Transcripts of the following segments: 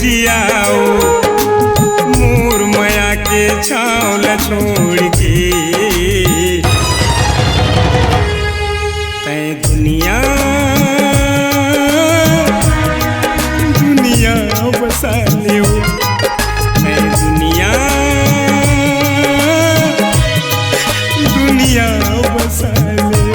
जियाओ मोर माया के छाँव ला छोड़ के तै दुनिया दुनिया बसा लियो तै दुनिया दुनिया बसा लियो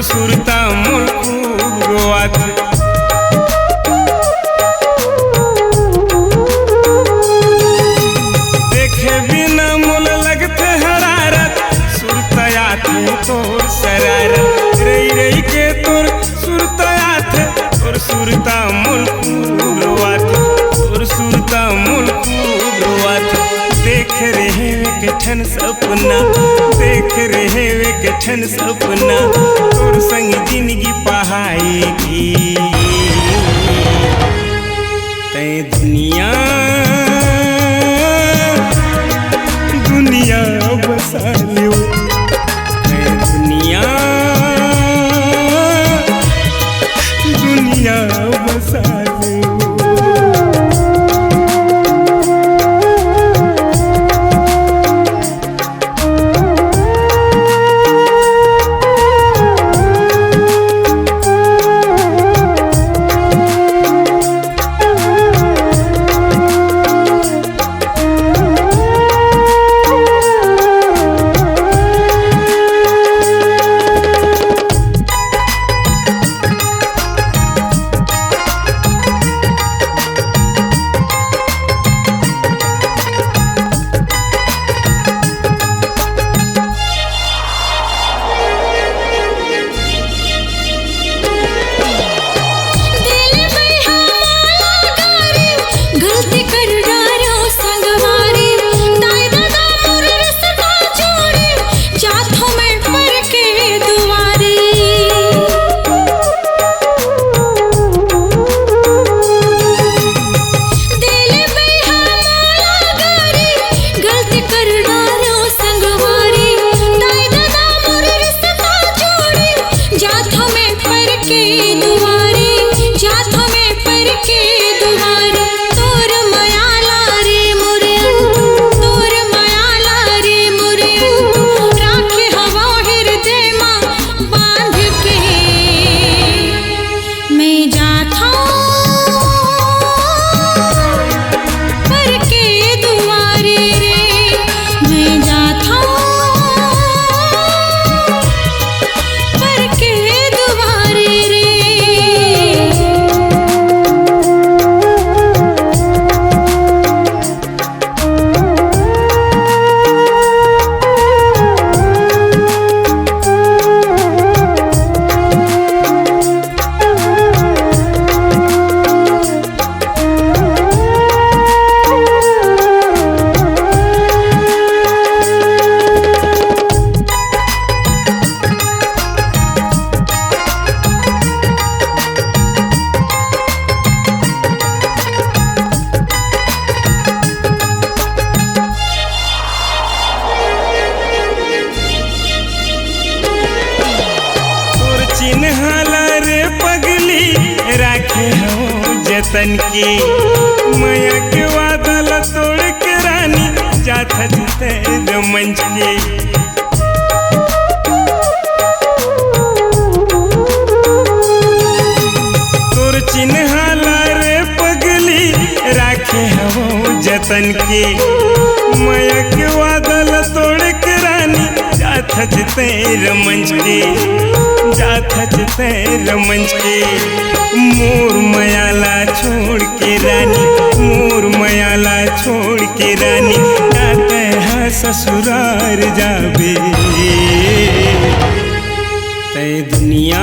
सुरता मोर खूब रोआत देखे बिना मोल लगते हरारत सुरतायात तोर शरारत रही रही के तोर सुरतायात तोर सुरता मोल खूब रोआत तोर सुरता मोल खूब रोआत देख रहे के ठन सपना देख रहे के ठन सपना तोर संग जिंदगी पहाएगी तै दुनिया दुनिया बसा लियो तै दुनिया दुनिया बसा लियो जतन के माया के वादल तोड़ के रानी जात जिते मंच के तोर चिन्हाला रे पगली राखे हो जतन के माया के वादल तोड़ के रानी जात जिते मंच के जात जिते मंच के मोर मयाला छोड़ के रानी मोर मयाला छोड़ के रानी जाते हैं ससुरार जाबे ते दुनिया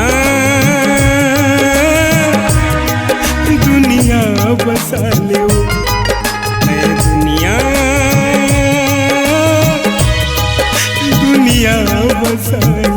दुनिया बसा ले ते दुनिया दुनिया बसा ले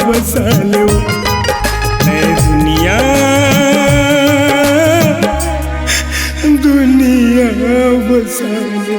बसा लो दुनिया दुनिया बसा लो